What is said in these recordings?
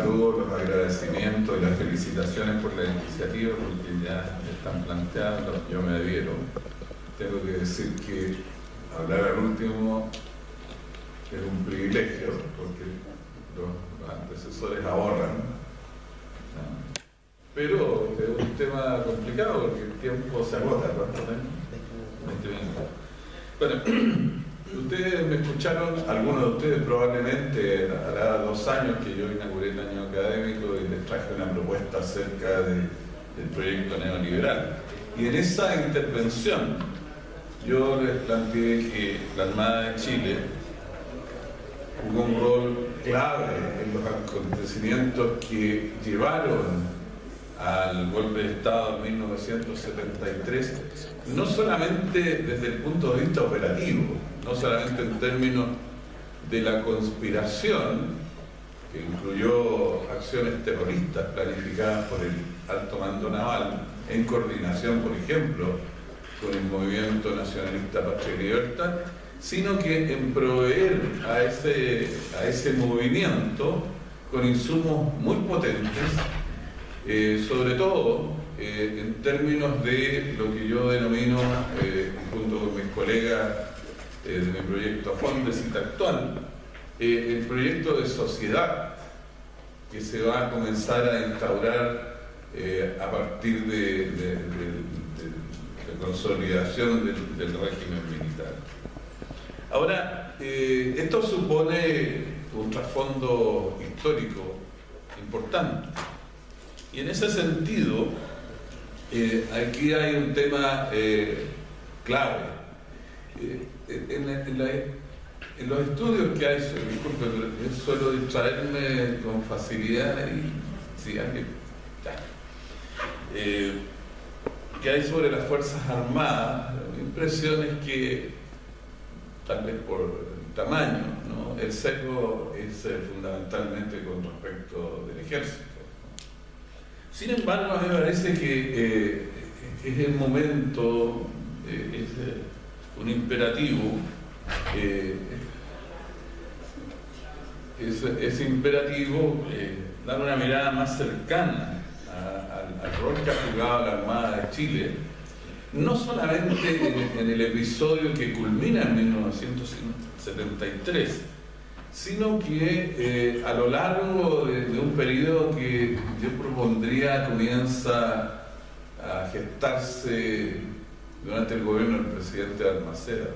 saludos, los agradecimientos y las felicitaciones por la iniciativa, porque ya están planteadas, yo me adhiero. Tengo que decir que hablar al último es un privilegio, porque los antecesores ahorran. Pero es un tema complicado, porque el tiempo se agota. ¿Cuánto tengo? 20 minutos. Bueno, ustedes me escucharon, algunos de ustedes probablemente, hará 2 años que yo inauguré el año académico y les traje una propuesta acerca del proyecto neoliberal. Y en esa intervención yo les planteé que la Armada de Chile jugó un rol clave en los acontecimientos que llevaron al golpe de Estado en 1973, no solamente desde el punto de vista operativo, no solamente en términos de la conspiración, que incluyó acciones terroristas planificadas por el alto mando naval, en coordinación, por ejemplo, con el Movimiento Nacionalista Patria y Libertad, sino que en proveer a ese movimiento con insumos muy potentes, sobre todo en términos de lo que yo denomino, junto con mis colegas de mi proyecto Fondes y Actual, el proyecto de sociedad que se va a comenzar a instaurar a partir de la consolidación del régimen militar. Ahora, esto supone un trasfondo histórico importante. Y en ese sentido, aquí hay un tema clave. En los estudios que hay, disculpen, yo suelo distraerme con facilidad y sí, que hay sobre las Fuerzas Armadas, la impresión es que, tal vez por tamaño, ¿no?, el sesgo es fundamentalmente con respecto del ejército. Sin embargo, a mí me parece que es el momento, es un imperativo, es imperativo dar una mirada más cercana al rol que ha jugado la Armada de Chile, no solamente en el episodio que culmina en 1973, sino que a lo largo de un periodo que yo propondría comienza a gestarse durante el gobierno del presidente Balmaceda.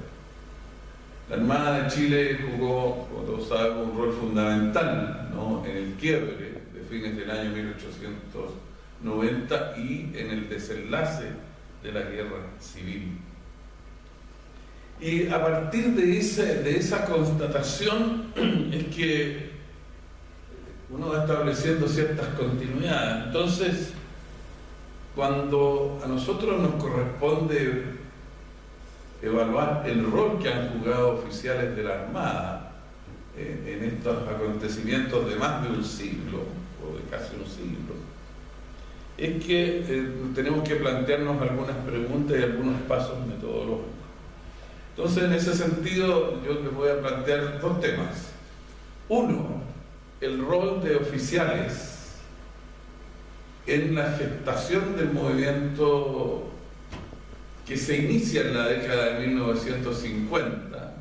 La Armada de Chile jugó, como todos saben, un rol fundamental, ¿no?, en el quiebre de fines del año 1890 y en el desenlace de la guerra civil. Y a partir de esa constatación es que uno va estableciendo ciertas continuidades. Entonces, cuando a nosotros nos corresponde evaluar el rol que han jugado oficiales de la Armada en estos acontecimientos de más de un siglo, o de casi un siglo, es que tenemos que plantearnos algunas preguntas y algunos pasos metodológicos. Entonces, en ese sentido, yo les voy a plantear 2 temas. Uno, el rol de oficiales en la gestación del movimiento que se inicia en la década de 1950,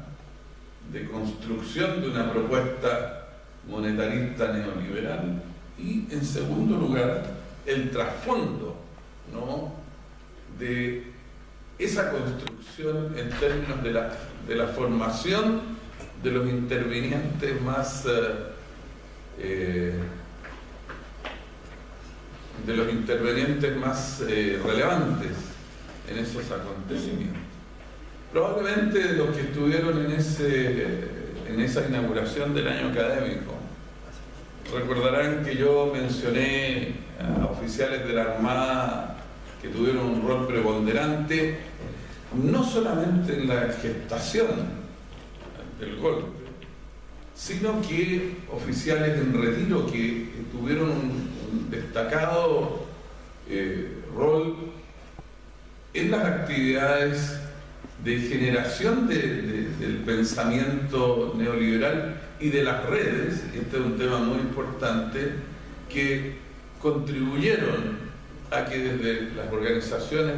de construcción de una propuesta monetarista neoliberal. Y, en segundo lugar, el trasfondo, ¿no?, de esa construcción en términos de la formación de los intervinientes más relevantes en esos acontecimientos. Probablemente los que estuvieron en esa inauguración del año académico recordarán que yo mencioné a oficiales de la Armada que tuvieron un rol preponderante, no solamente en la gestación del golpe, sino que oficiales en retiro que tuvieron un destacado rol en las actividades de generación del pensamiento neoliberal y de las redes. Este es un tema muy importante que contribuyeron a que desde las organizaciones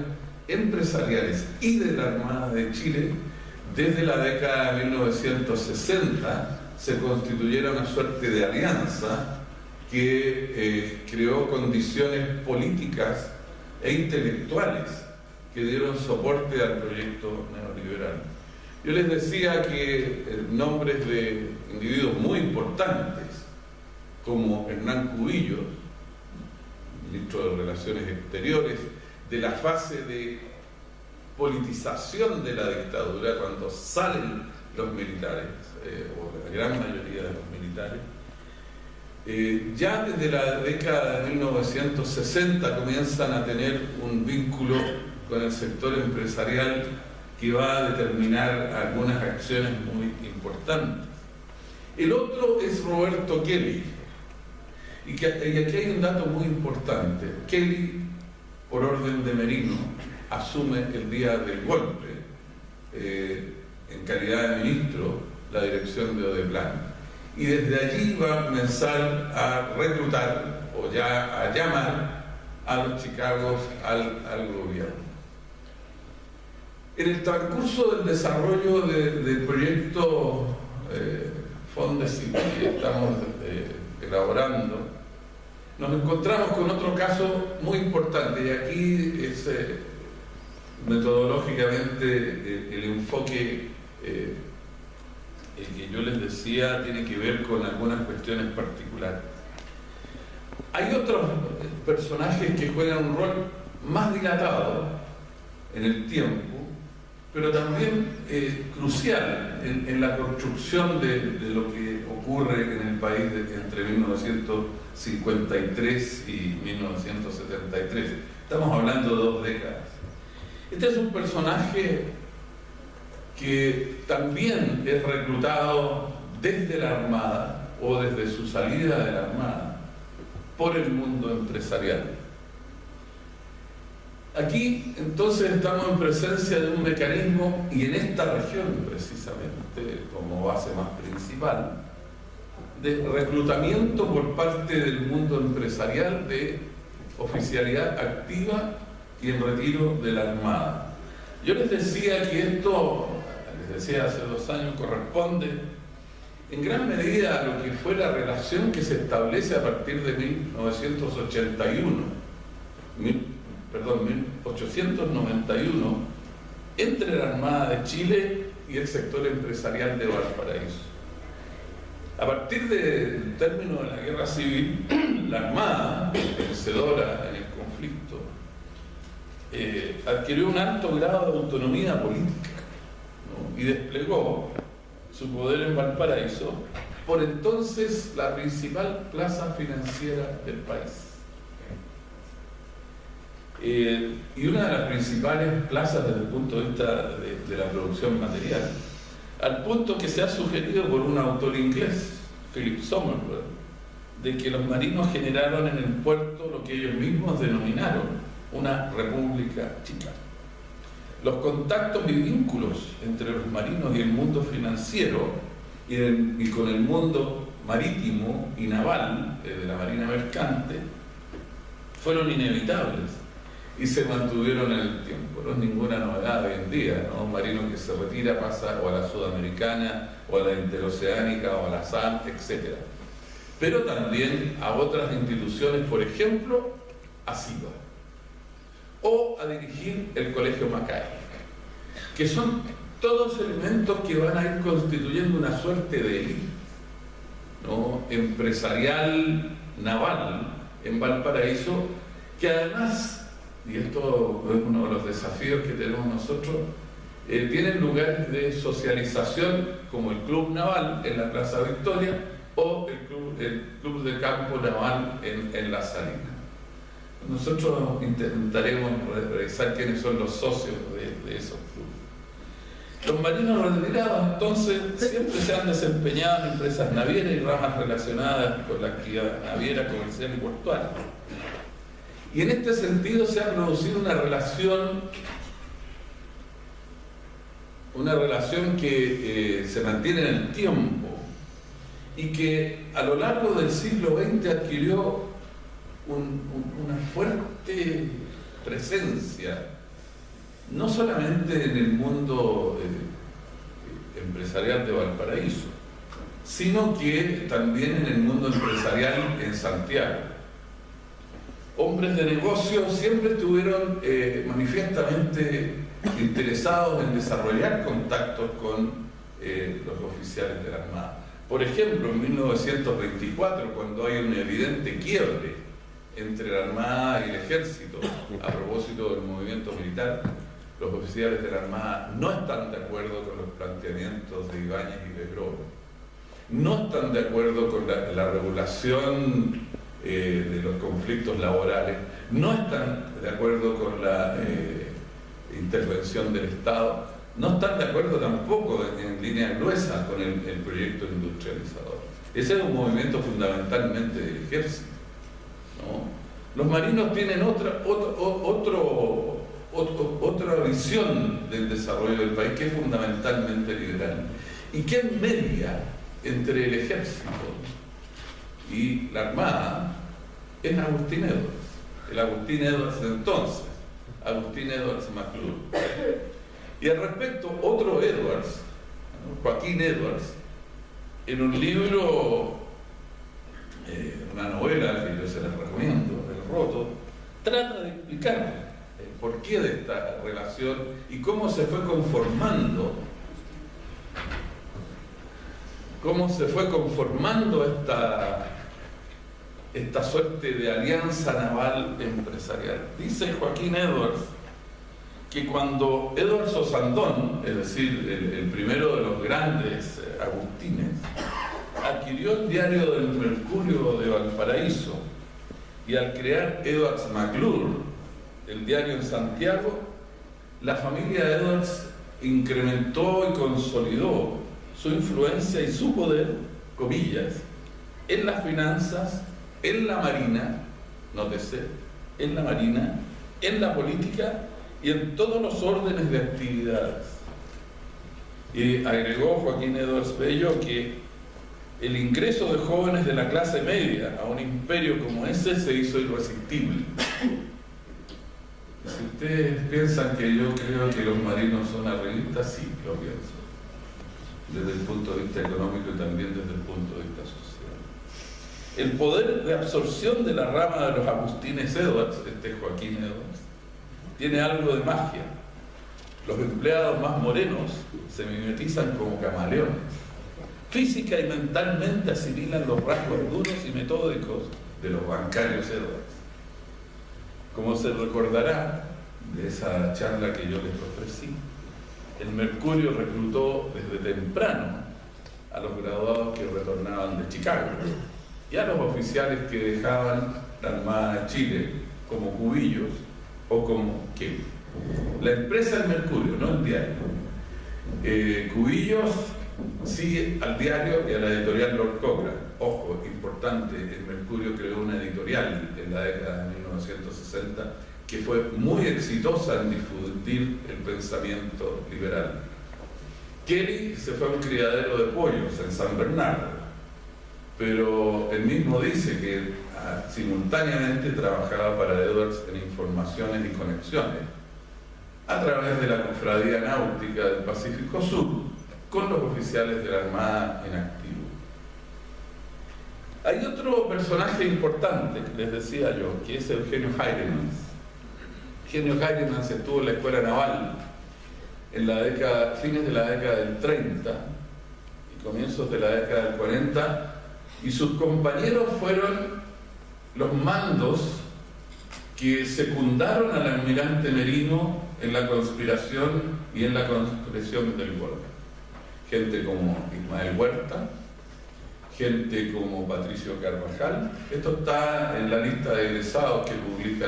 empresariales y de la Armada de Chile, desde la década de 1960, se constituyera una suerte de alianza que creó condiciones políticas e intelectuales que dieron soporte al proyecto neoliberal. Yo les decía que nombres de individuos muy importantes, como Hernán Cubillos, ministro de Relaciones Exteriores, de la fase de politización de la dictadura, cuando salen los militares, o la gran mayoría de los militares, ya desde la década de 1960 comienzan a tener un vínculo con el sector empresarial que va a determinar algunas acciones muy importantes. El otro es Roberto Kelly, y aquí hay un dato muy importante. Kelly, por orden de Merino, asume el día del golpe, en calidad de ministro, la dirección de Odeplan. Y desde allí va a comenzar a reclutar, o ya a llamar a los chicagos al gobierno. En el transcurso del desarrollo del proyecto Fondesit que estamos elaborando, nos encontramos con otro caso muy importante, y aquí es metodológicamente el enfoque que yo les decía tiene que ver con algunas cuestiones particulares. Hay otros personajes que juegan un rol más dilatado en el tiempo, pero también crucial en la construcción de lo que ocurre en el país entre 1953 y 1973. Estamos hablando de 2 décadas. Este es un personaje que también es reclutado desde la Armada o desde su salida de la Armada por el mundo empresarial. Aquí entonces estamos en presencia de un mecanismo, y en esta región precisamente como base más principal, de reclutamiento por parte del mundo empresarial de oficialidad activa y en retiro de la Armada. Yo les decía que esto, les decía hace 2 años, corresponde en gran medida a lo que fue la relación que se establece a partir de 1891 entre la Armada de Chile y el sector empresarial de Valparaíso. A partir del término de la Guerra Civil, la Armada, vencedora en el conflicto, adquirió un alto grado de autonomía política, ¿no? Y desplegó su poder en Valparaíso, por entonces la principal plaza financiera del país. Y una de las principales plazas desde el punto de vista de la producción material, al punto que se ha sugerido por un autor inglés, Philip Somerville, de que los marinos generaron en el puerto lo que ellos mismos denominaron una república chica. Los contactos y vínculos entre los marinos y el mundo financiero y con el mundo marítimo y naval de la marina mercante fueron inevitables y se mantuvieron en el tiempo. No es ninguna novedad hoy en día, ¿no? Un marino que se retira pasa o a la sudamericana o a la interoceánica o a la SAM, etc. Pero también a otras instituciones, por ejemplo, a CIBA o a dirigir el Colegio Mackay, que son todos elementos que van a ir constituyendo una suerte de élite, ¿no? Empresarial, naval en Valparaíso, que además, y esto es uno de los desafíos que tenemos nosotros, tienen lugares de socialización como el Club Naval en la Plaza Victoria o el Club de Campo Naval en La Salina. Nosotros intentaremos revisar quiénes son los socios de esos clubes. Los marinos retirados entonces siempre se han desempeñado en empresas navieras y ramas relacionadas con la actividad naviera, comercial y portuaria. Y en este sentido se ha producido una relación que se mantiene en el tiempo y que a lo largo del siglo XX adquirió una fuerte presencia, no solamente en el mundo empresarial de Valparaíso, sino que también en el mundo empresarial en Santiago. Hombres de negocio siempre estuvieron manifiestamente interesados en desarrollar contactos con los oficiales de la Armada. Por ejemplo, en 1924, cuando hay un evidente quiebre entre la Armada y el Ejército, a propósito del movimiento militar, los oficiales de la Armada no están de acuerdo con los planteamientos de Ibáñez y de Grove, no están de acuerdo con la regulación de los conflictos laborales, no están de acuerdo con la intervención del Estado, no están de acuerdo tampoco en línea gruesa con el proyecto industrializador. Ese es un movimiento fundamentalmente del Ejército, ¿no? Los marinos tienen otra visión del desarrollo del país, que es fundamentalmente liberal y que media entre el Ejército y la Armada es Agustín Edwards, el Agustín Edwards de entonces, Agustín Edwards McClure. Y al respecto, otro Edwards, Joaquín Edwards, en un libro, una novela que yo se la recomiendo, El Roto, trata de explicar el porqué de esta relación y cómo se fue conformando esta suerte de alianza naval empresarial. Dice Joaquín Edwards que cuando Edwards Osandón, es decir, el primero de los grandes agustines, adquirió el diario del Mercurio de Valparaíso y al crear Edwards McClure, el diario en Santiago, la familia Edwards incrementó y consolidó su influencia y su poder, comillas, en las finanzas, en la marina, nótese, en la marina, en la política y en todos los órdenes de actividades. Y agregó Joaquín Edwards Bello que el ingreso de jóvenes de la clase media a un imperio como ese se hizo irresistible. Si ustedes piensan que yo creo que los marinos son arribistas, sí, lo pienso, desde el punto de vista económico y también desde el punto de vista social. El poder de absorción de la rama de los Agustines Edwards, este Joaquín Edwards, tiene algo de magia. Los empleados más morenos se mimetizan como camaleones. Física y mentalmente asimilan los rasgos duros y metódicos de los bancarios Edwards. Como se recordará de esa charla que yo les ofrecí, el Mercurio reclutó desde temprano a los graduados que retornaban de Chicago y a los oficiales que dejaban la Armada de Chile como cubillos o como ¿qué? La empresa del Mercurio, no el diario. Cubillos sí al diario y a la editorial Lord Cochrane. Ojo, importante, el Mercurio creó una editorial en la década de 1960 que fue muy exitosa en difundir el pensamiento liberal. Kelly se fue a un criadero de pollos en San Bernardo, pero él mismo dice que simultáneamente trabajaba para Edwards en informaciones y conexiones a través de la Cofradía Náutica del Pacífico Sur con los oficiales de la Armada en activo. Hay otro personaje importante que les decía yo, que es Eugenio Heiremans. Eugenio Heiremans estuvo en la Escuela Naval en la década, fines de la década del 30 y comienzos de la década del 40, y sus compañeros fueron los mandos que secundaron al almirante Merino en la conspiración y en la concreción del golpe. Gente como Ismael Huerta, gente como Patricio Carvajal. Esto está en la lista de egresados que publica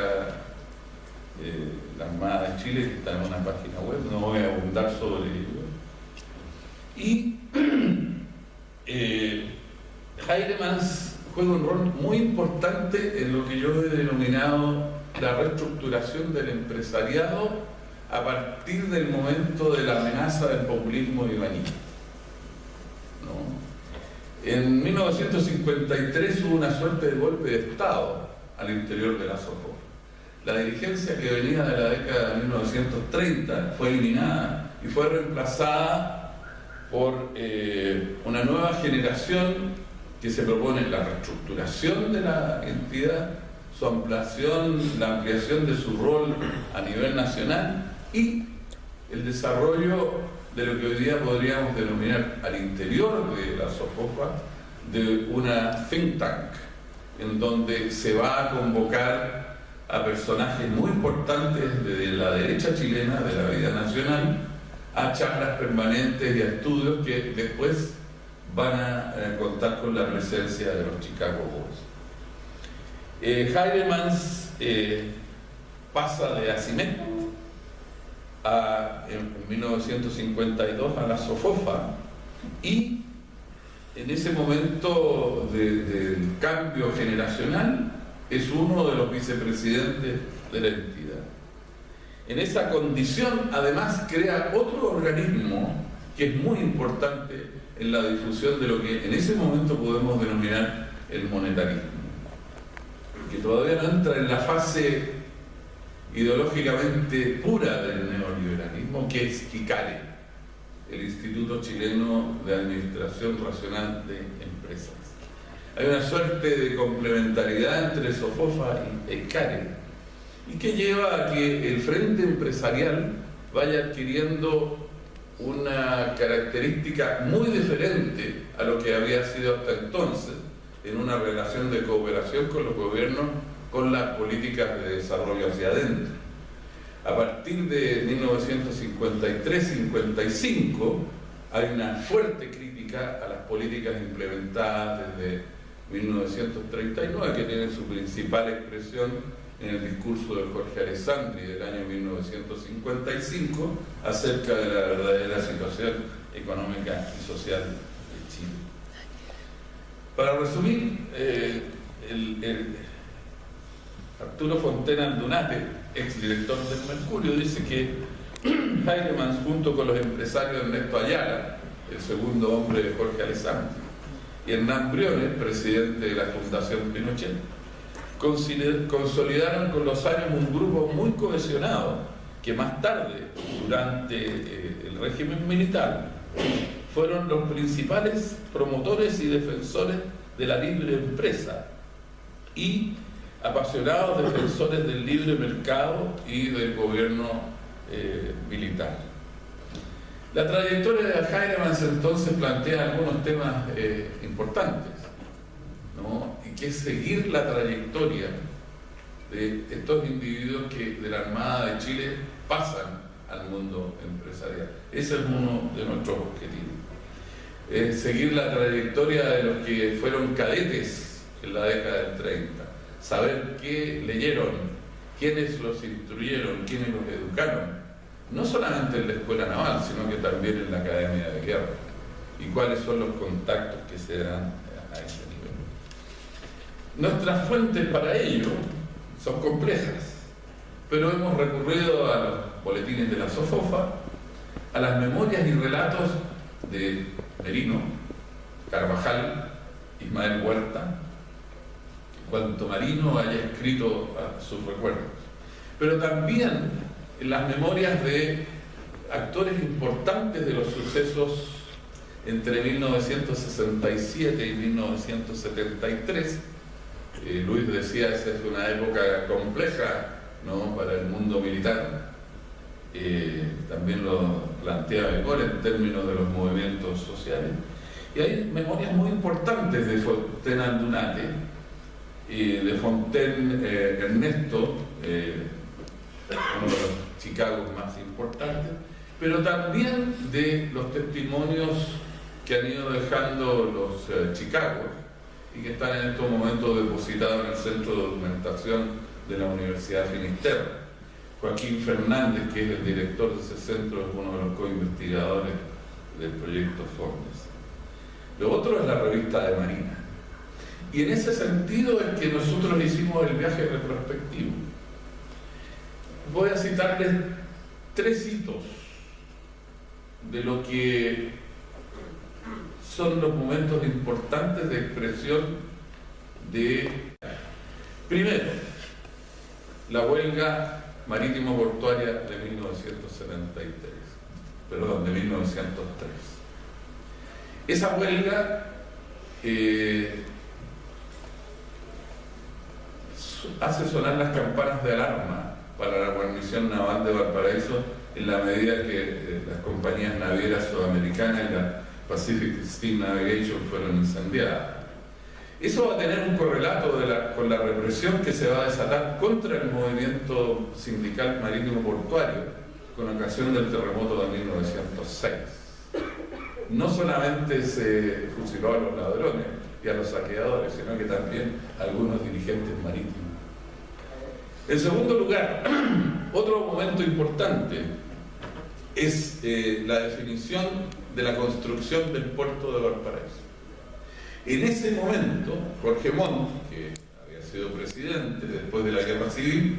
la Armada de Chile, que está en una página web, no voy a abundar sobre ello. Y Heiremans juega un rol muy importante en lo que yo he denominado la reestructuración del empresariado a partir del momento de la amenaza del populismo ibañista. En 1953 hubo una suerte de golpe de Estado al interior de la SOFOFA. La dirigencia que venía de la década de 1930 fue eliminada y fue reemplazada por una nueva generación que se propone la reestructuración de la entidad, su ampliación, la ampliación de su rol a nivel nacional y el desarrollo de lo que hoy día podríamos denominar al interior de la SOFOFA de una think tank, en donde se va a convocar a personajes muy importantes de la derecha chilena, de la vida nacional, a charlas permanentes y a estudios que después van a contar con la presencia de los Chicago Boys. Heilemans pasa de Asimet en 1952 a la SOFOFA y en ese momento del cambio generacional es uno de los vicepresidentes de la entidad. En esa condición además crea otro organismo que es muy importante en la difusión de lo que en ese momento podemos denominar el monetarismo, que todavía no entra en la fase ideológicamente pura del neoliberalismo, que es ICARE, el Instituto Chileno de Administración Racional de Empresas. Hay una suerte de complementariedad entre SOFOFA y ICARE, y que lleva a que el frente empresarial vaya adquiriendo una característica muy diferente a lo que había sido hasta entonces, en una relación de cooperación con los gobiernos, con las políticas de desarrollo hacia adentro. A partir de 1953-55 hay una fuerte crítica a las políticas implementadas desde 1939, que tienen su principal expresión en el discurso de Jorge Alessandri del año 1955 acerca de la verdadera situación económica y social de Chile. Para resumir, Arturo Fontena Aldunate, exdirector del Mercurio, dice que Heilemans, junto con los empresarios Ernesto Ayala, el segundo hombre de Jorge Alessandri, y Hernán Briones, presidente de la Fundación Pinochet, consolidaron con los años un grupo muy cohesionado que más tarde, durante el régimen militar, fueron los principales promotores y defensores de la libre empresa y apasionados defensores del libre mercado y del gobierno militar. La trayectoria de Heilemans entonces plantea algunos temas importantes, ¿no? Y que es seguir la trayectoria de estos individuos que de la Armada de Chile pasan al mundo empresarial. Ese es uno de nuestros objetivos. Seguir la trayectoria de los que fueron cadetes en la década del 30, saber qué leyeron, quiénes los instruyeron, quiénes los educaron, no solamente en la escuela naval, sino que también en la academia de guerra, y cuáles son los contactos que se dan a ese nivel. Nuestras fuentes para ello son complejas, pero hemos recurrido a los boletines de la SOFOFA, a las memorias y relatos de Merino, Carvajal, Ismael Huerta, cuanto Marino haya escrito a sus recuerdos, pero también en las memorias de actores importantes de los sucesos entre 1967 y 1973. Luis decía, esa es una época compleja, ¿no?, para el mundo militar. También lo plantea mejor en términos de los movimientos sociales. Y hay memorias muy importantes de Fontaine Aldunate, de Fontaine Ernesto, uno de los Chicago más importantes, pero también de los testimonios que han ido dejando los Chicagos y que están en estos momentos depositados en el Centro de Documentación de la Universidad de Finisterre. Joaquín Fernández, que es el director de ese centro, es uno de los co-investigadores del proyecto Fornes. Lo otro es la revista de Marina. Y en ese sentido es que nosotros hicimos el viaje retrospectivo. Voy a citarles 3 hitos de lo que son los momentos importantes de expresión de... Primero, la huelga marítimo-portuaria de 1903. Esa huelga hace sonar las campanas de alarma para la guarnición naval de Valparaíso en la medida que las compañías navieras sudamericanas y la Pacific Steam Navigation fueron incendiadas. Eso va a tener un correlato con la represión que se va a desatar contra el movimiento sindical marítimo-portuario con ocasión del terremoto de 1906. No solamente se fusiló a los ladrones y a los saqueadores, sino que también a algunos dirigentes marítimos. En segundo lugar, otro momento importante es la definición de la construcción del puerto de Valparaíso. En ese momento, Jorge Montt, que había sido presidente después de la Guerra Civil,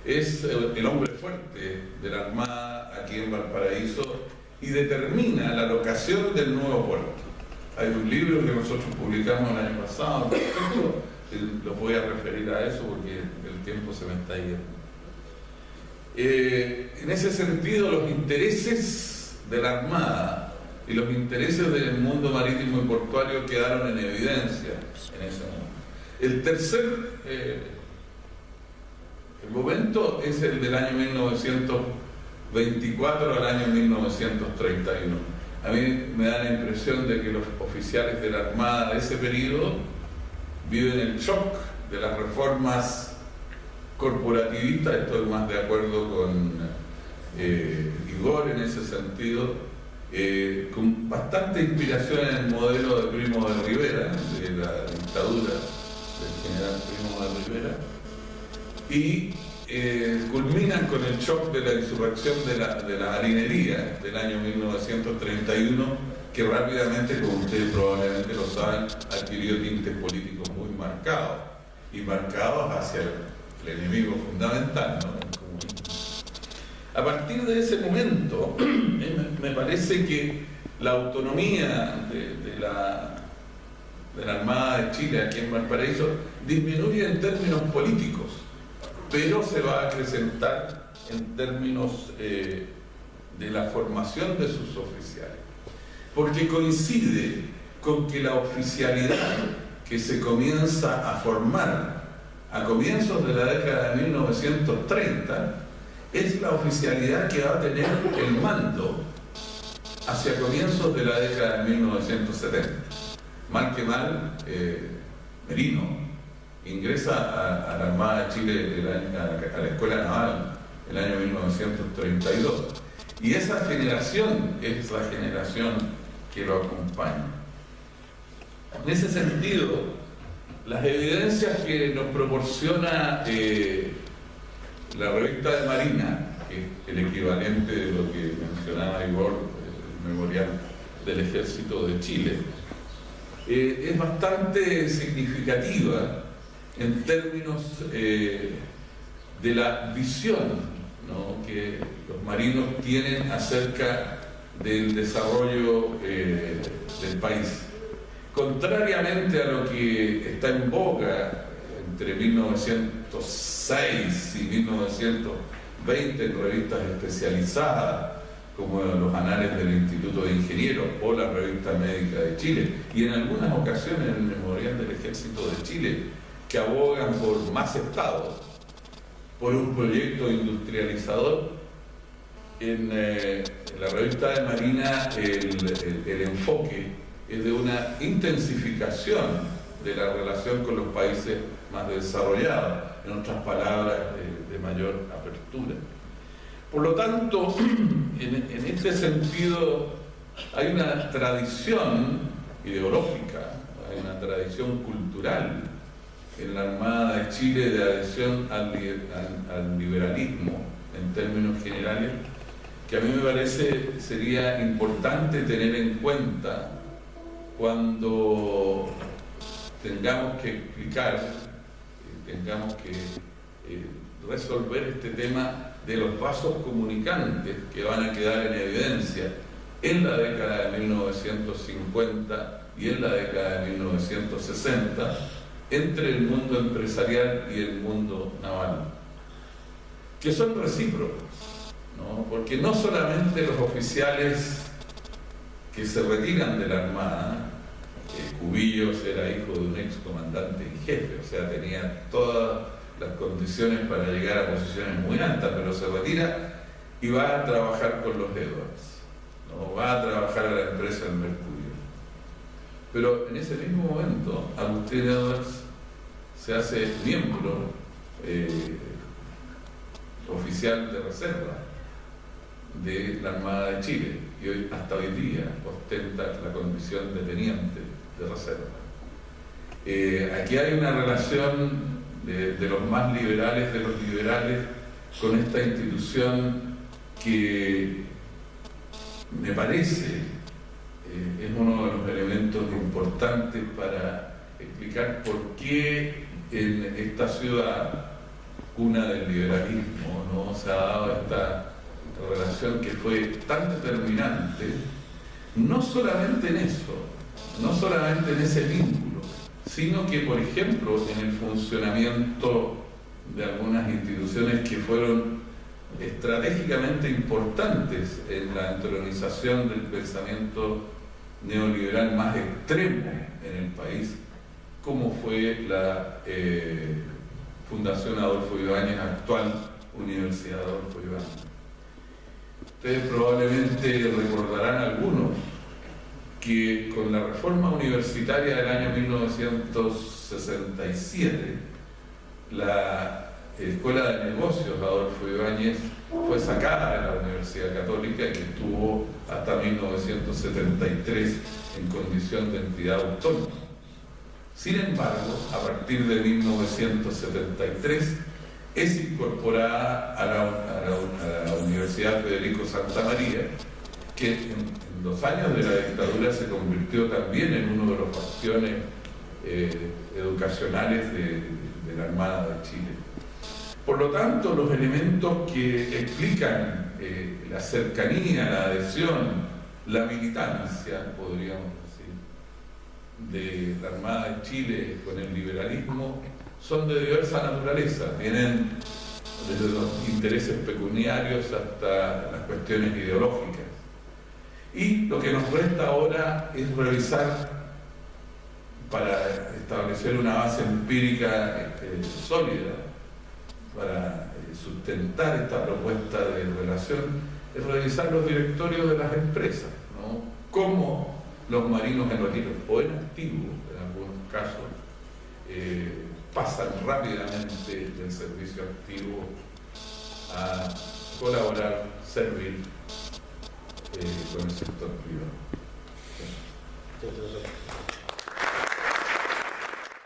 es el hombre fuerte de la Armada aquí en Valparaíso y determina la locación del nuevo puerto. Hay un libro que nosotros publicamos el año pasado, lo voy a referir a eso porque el tiempo se me está yendo. En ese sentido, los intereses de la Armada y los intereses del mundo marítimo y portuario quedaron en evidencia en ese momento. El tercer el momento es el del año 1924 al año 1931. A mí me da la impresión de que los oficiales de la Armada de ese periodo viven el shock de las reformas corporativistas. Estoy más de acuerdo con Igor en ese sentido, con bastante inspiración en el modelo de Primo de Rivera, de la dictadura del general Primo de Rivera, y culminan con el shock de la insurrección de la marinería del año 1931, que rápidamente, como ustedes probablemente lo saben, adquirió tintes políticos muy marcados, y marcados hacia el enemigo fundamental, ¿no? El comunismo. A partir de ese momento, me parece que la autonomía de la Armada de Chile aquí en Valparaíso disminuye en términos políticos, pero se va a acrecentar en términos de la formación de sus oficiales, porque coincide con que la oficialidad que se comienza a formar a comienzos de la década de 1930 es la oficialidad que va a tener el mando hacia comienzos de la década de 1970. Mal que mal, Merino ingresa a la Armada de Chile, a la Escuela Naval, el año 1932. Y esa generación es la generación que lo acompaña. En ese sentido, las evidencias que nos proporciona la revista de Marina, que es el equivalente de lo que mencionaba Igor, el memorial del Ejército de Chile, es bastante significativa en términos de la visión, ¿no?, que los marinos tienen acerca del desarrollo del país. Contrariamente a lo que está en boga entre 1906 y 1920 en revistas especializadas como los Anales del Instituto de Ingenieros o la Revista Médica de Chile, y en algunas ocasiones el Memorial del Ejército de Chile, que abogan por más Estado, por un proyecto industrializador. En la revista de Marina el enfoque es de una intensificación de la relación con los países más desarrollados, en otras palabras, de mayor apertura. Por lo tanto, en este sentido, hay una tradición ideológica, hay una tradición cultural en la Armada de Chile de adhesión al liberalismo en términos generales, que a mí me parece sería importante tener en cuenta cuando tengamos que explicar, tengamos que resolver este tema de los vasos comunicantes que van a quedar en evidencia en la década de 1950 y en la década de 1960 entre el mundo empresarial y el mundo naval, que son recíprocos, ¿no? Porque no solamente los oficiales que se retiran de la Armada, Cubillos era hijo de un ex comandante y jefe, o sea, tenía todas las condiciones para llegar a posiciones muy altas, pero se retira y va a trabajar con los Edwards, ¿no? Va a trabajar a la empresa del Mercurio. Pero en ese mismo momento, Agustín Edwards se hace miembro oficial de reserva de la Armada de Chile y hoy, hasta hoy día ostenta la condición de teniente de reserva. Aquí hay una relación de los más liberales de los liberales con esta institución que me parece es uno de los elementos importantes para explicar por qué en esta ciudad, cuna del liberalismo, ¿no?, se ha dado esta relación que fue tan determinante, no solamente en eso, no solamente en ese vínculo, sino que, por ejemplo, en el funcionamiento de algunas instituciones que fueron estratégicamente importantes en la entronización del pensamiento neoliberal más extremo en el país, como fue la Fundación Adolfo Ibáñez, actual Universidad Adolfo Ibáñez. Ustedes probablemente recordarán algunos que con la reforma universitaria del año 1967, la Escuela de Negocios Adolfo Ibáñez fue sacada de la Universidad Católica y estuvo hasta 1973 en condición de entidad autónoma. Sin embargo, a partir de 1973 es incorporada a la Universidad Federico Santa María, que en 2 años de la dictadura se convirtió también en uno de los bastiones educacionales de la Armada de Chile. Por lo tanto, los elementos que explican la cercanía, la adhesión, la militancia, podríamos decir, de la Armada de Chile con el liberalismo son de diversa naturaleza, vienen desde los intereses pecuniarios hasta las cuestiones ideológicas. Y lo que nos resta ahora es revisar, para establecer una base empírica sólida, para sustentar esta propuesta de relación, es revisar los directorios de las empresas, ¿no? Cómo los marinos en retiro o en activo, en algunos casos, pasan rápidamente del servicio activo a colaborar, servir con el sector privado.